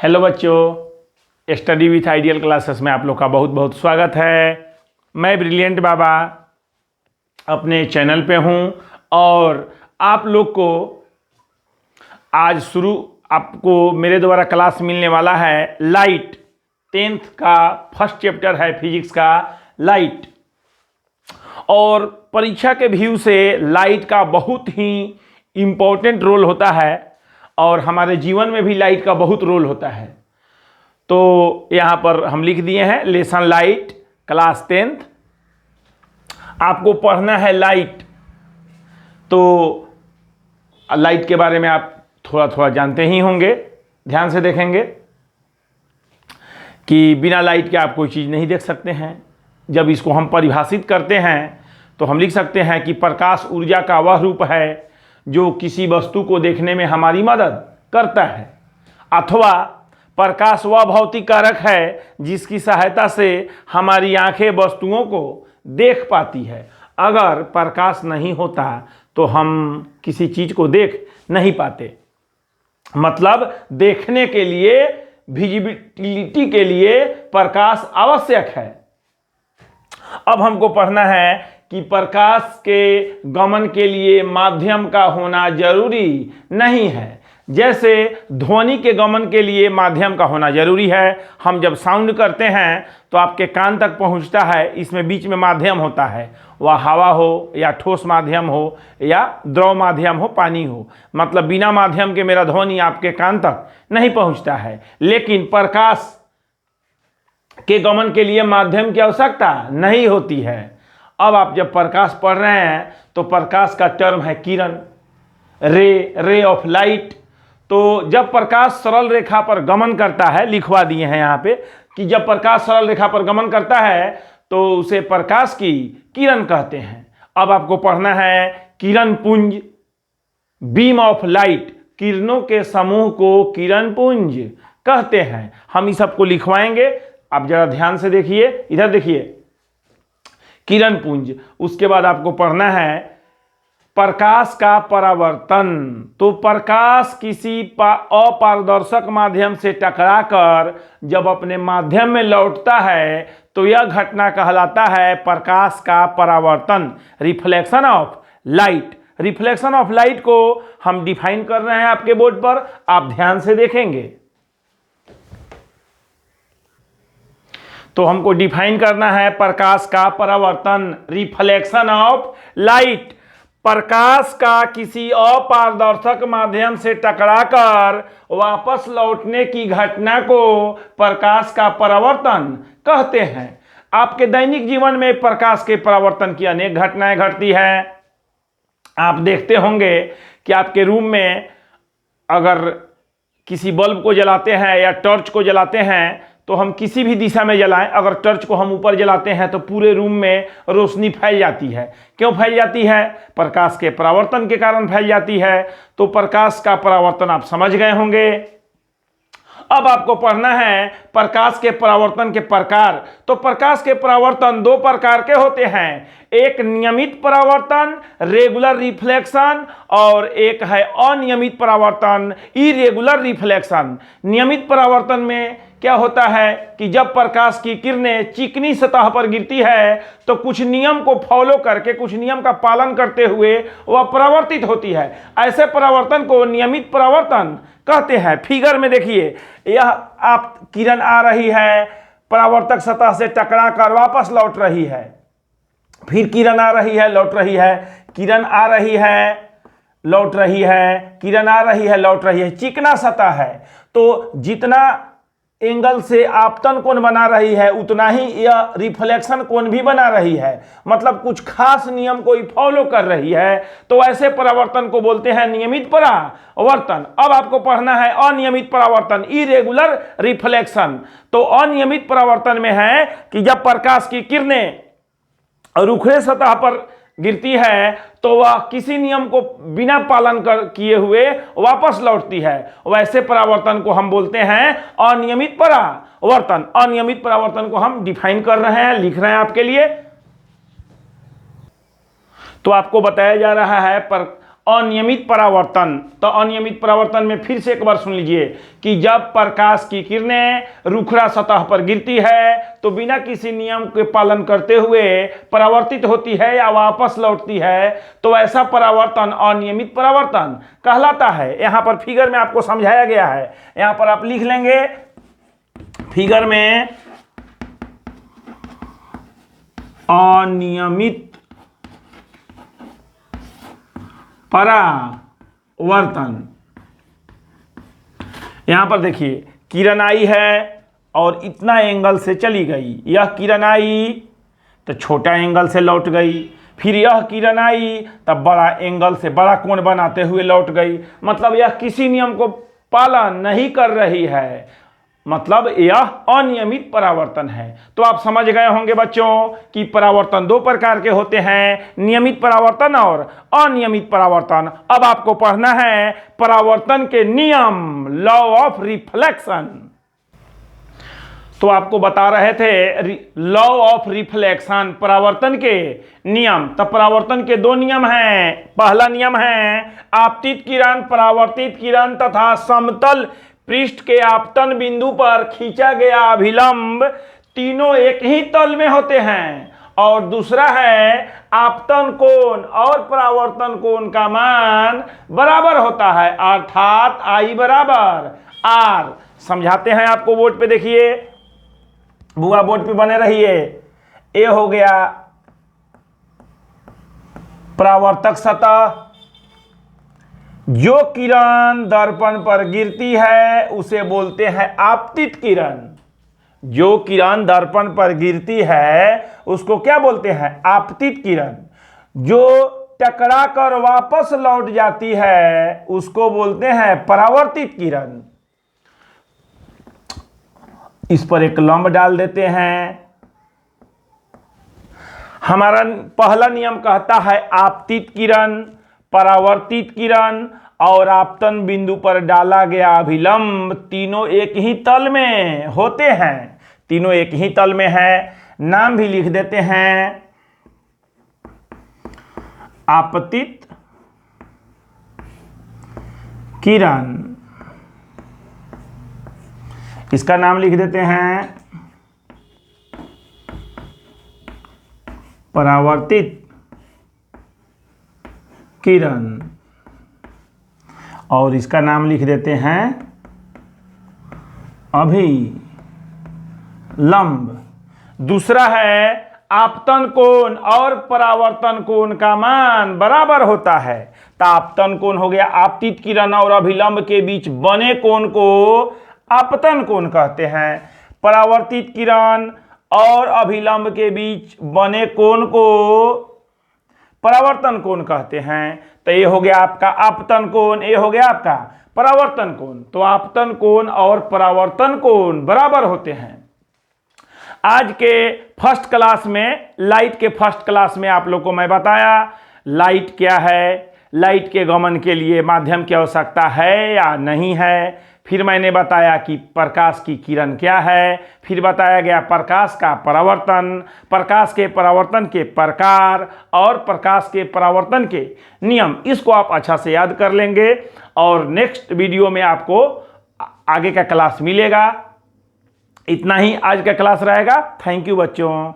Hello बच्चों, study with ideal classes में आप लोग का बहुत बहुत स्वागत है। मैं ब्रिलियंट बाबा अपने चैनल पे हूँ और आप लोग को आज आपको मेरे द्वारा क्लास मिलने वाला है लाइट। 10th का फर्स्ट चैप्टर है फिजिक्स का लाइट, और परीक्षा के व्यू से लाइट का बहुत ही इम्पोर्टेंट रोल होता है और हमारे जीवन में भी लाइट का बहुत रोल होता है। तो यहाँ पर हम लिख दिए हैं लेसन लाइट क्लास 10th। आपको पढ़ना है लाइट। तो लाइट के बारे में आप थोड़ा थोड़ा जानते ही होंगे। ध्यान से देखेंगे कि बिना लाइट के आप कोई चीज़ नहीं देख सकते हैं। जब इसको हम परिभाषित करते हैं तो हम लिख सकते हैं कि प्रकाश ऊर्जा का वह रूप है जो किसी वस्तु को देखने में हमारी मदद करता है, अथवा प्रकाश वह भौतिक कारक है जिसकी सहायता से हमारी आंखें वस्तुओं को देख पाती है। अगर प्रकाश नहीं होता तो हम किसी चीज़ को देख नहीं पाते। मतलब देखने के लिए, विजिबिलिटी के लिए प्रकाश आवश्यक है। अब हमको पढ़ना है कि प्रकाश के गमन के लिए माध्यम का होना जरूरी नहीं है। जैसे ध्वनि के गमन के लिए माध्यम का होना जरूरी है। हम जब साउंड करते हैं तो आपके कान तक पहुंचता है, इसमें बीच में माध्यम होता है, वह हवा हो या ठोस माध्यम हो या द्रव माध्यम हो, पानी हो। मतलब बिना माध्यम के मेरा ध्वनि आपके कान तक नहीं पहुंचता है। लेकिन प्रकाश के गमन के लिए माध्यम की आवश्यकता नहीं होती है। अब आप जब प्रकाश पढ़ रहे हैं तो प्रकाश का टर्म है किरण, रे ऑफ लाइट। तो जब प्रकाश सरल रेखा पर गमन करता है, लिखवा दिए हैं यहाँ पे कि जब प्रकाश सरल रेखा पर गमन करता है तो उसे प्रकाश की किरण कहते हैं। अब आपको पढ़ना है किरण पुंज, बीम ऑफ लाइट। किरणों के समूह को किरण पुंज कहते हैं। हम इस सबको लिखवाएंगे। आप जरा ध्यान से देखिए, इधर देखिए, किरण पुंज। उसके बाद आपको पढ़ना है प्रकाश का परावर्तन। तो प्रकाश किसी अपारदर्शक माध्यम से टकराकर जब अपने माध्यम में लौटता है तो यह घटना कहलाता है प्रकाश का परावर्तन, reflection of light. Reflection of light को हम डिफाइन कर रहे हैं आपके बोर्ड पर, आप ध्यान से देखेंगे। तो हमको डिफाइन करना है प्रकाश का परावर्तन, रिफ्लेक्शन ऑफ लाइट। प्रकाश का किसी अपारदर्शक माध्यम से टकराकर वापस लौटने की घटना को प्रकाश का परावर्तन कहते हैं। आपके दैनिक जीवन में प्रकाश के परावर्तन की अनेक घटनाएं घटती है। आप देखते होंगे कि आपके रूम में अगर किसी बल्ब को जलाते हैं या टॉर्च को जलाते हैं तो हम किसी भी दिशा में जलाएं, अगर टॉर्च को हम ऊपर जलाते हैं तो पूरे रूम में रोशनी फैल जाती है। क्यों फैल जाती है? प्रकाश के परावर्तन के कारण फैल जाती है। तो प्रकाश का परावर्तन आप समझ गए होंगे। अब आपको पढ़ना है प्रकाश के परावर्तन के प्रकार। तो प्रकाश के परावर्तन दो प्रकार के होते हैं, एक नियमित परावर्तन, रेगुलर रिफ्लेक्शन, और एक है अनियमित परावर्तन, इरेगुलर रिफ्लेक्शन। नियमित परावर्तन में क्या होता है कि जब प्रकाश की किरणें चिकनी सतह पर गिरती है तो कुछ नियम को फॉलो करके, कुछ नियम का पालन करते हुए वह परावर्तित होती है। ऐसे परावर्तन को नियमित परावर्तन कहते हैं। फिगर में देखिए, यह आप किरण आ रही है, परावर्तक सतह से टकरा कर वापस लौट रही है, फिर किरण आ रही है, लौट रही है, किरण आ रही है, लौट रही है, किरण आ रही है, लौट रही है। चिकना सतह है तो जितना एंगल से आपतन कोण बना रही है उतना ही यह रिफ्लेक्शन कोण भी बना रही है। मतलब कुछ खास नियम को ही फॉलो कर रही है। तो ऐसे परावर्तन को बोलते हैं नियमित परावर्तन। अब आपको पढ़ना है अनियमित परावर्तन, इरेगुलर रिफ्लेक्शन। तो अनियमित परावर्तन में है कि जब प्रकाश की किरणें रुखे सतह पर गिरती है तो वह किसी नियम को बिना पालन किए हुए वापस लौटती है। वैसे परावर्तन को हम बोलते हैं अनियमित परावर्तन। अनियमित परावर्तन को हम डिफाइन कर रहे हैं, लिख रहे हैं आपके लिए। तो आपको बताया जा रहा है पर अनियमित परावर्तन। तो अनियमित परावर्तन में फिर से एक बार सुन लीजिए कि जब प्रकाश की किरणें रुखड़ा सतह पर गिरती है तो बिना किसी नियम के पालन करते हुए परावर्तित होती है या वापस लौटती है, तो ऐसा परावर्तन अनियमित परावर्तन कहलाता है। यहां पर फिगर में आपको समझाया गया है, यहां पर आप लिख लेंगे फिगर में अनियमित परावर्तन। यहां पर देखिए किरण आई है और इतना एंगल से चली गई, यह किरण आई तो छोटा एंगल से लौट गई, फिर यह किरण आई तब बड़ा एंगल से बड़ा कोण बनाते हुए लौट गई। मतलब यह किसी नियम को पालन नहीं कर रही है, मतलब यह अनियमित परावर्तन है। तो आप समझ गए होंगे बच्चों कि परावर्तन दो प्रकार के होते हैं, नियमित परावर्तन और अनियमित परावर्तन। अब आपको पढ़ना है परावर्तन के नियम, लॉ ऑफ रिफ्लेक्शन। तो आपको बता रहे थे लॉ ऑफ रिफ्लेक्शन, परावर्तन के नियम। तब परावर्तन के दो नियम हैं। पहला नियम है आपतित किरण, परावर्तित किरण तथा समतल पृष्ठ के आपतन बिंदु पर खींचा गया अभिलंब तीनों एक ही तल में होते हैं। और दूसरा है आपतन कोण और परावर्तन कोण का मान बराबर होता है, अर्थात I बराबर R। समझाते हैं आपको, बोर्ड पे देखिए, बुआ बोर्ड पे बने रहिए। ए हो गया परावर्तक सतह, जो किरण दर्पण पर गिरती है उसे बोलते हैं आपतित किरण। जो किरण दर्पण पर गिरती है उसको क्या बोलते हैं? आपतित किरण। जो टकरा कर वापस लौट जाती है उसको बोलते हैं परावर्तित किरण। इस पर एक लंब डाल देते हैं। हमारा पहला नियम कहता है आपतित किरण, परावर्तित किरण और आपतन बिंदु पर डाला गया अभिलंब तीनों एक ही तल में होते हैं। तीनों एक ही तल में है। नाम भी लिख देते हैं, आपतित किरण। इसका नाम लिख देते हैं परावर्तित किरण और इसका नाम लिख देते हैं अभिलंब। दूसरा है आपतन कोण और परावर्तन कोण का मान बराबर होता है। तो आपतन कोण हो गया आपतित किरण और अभिलंब के बीच बने कोण को आपतन कोण कहते हैं। परावर्तित किरण और अभिलंब के बीच बने कोण को परावर्तन कोण कहते हैं। तो ये हो गया आपका आपतन कोण, ये हो गया आपका परावर्तन कोण। तो आपतन कोण और परावर्तन कोण बराबर होते हैं। आज के फर्स्ट क्लास में, लाइट के फर्स्ट क्लास में आप लोग को मैं बताया लाइट क्या है, लाइट के गमन के लिए माध्यम की आवश्यकता है या नहीं है। फिर मैंने बताया कि प्रकाश की किरण क्या है। फिर बताया गया प्रकाश का परावर्तन, प्रकाश के परावर्तन के प्रकार और प्रकाश के परावर्तन के नियम। इसको आप अच्छा से याद कर लेंगे और नेक्स्ट वीडियो में आपको आगे का क्लास मिलेगा। इतना ही आज का क्लास रहेगा। थैंक यू बच्चों।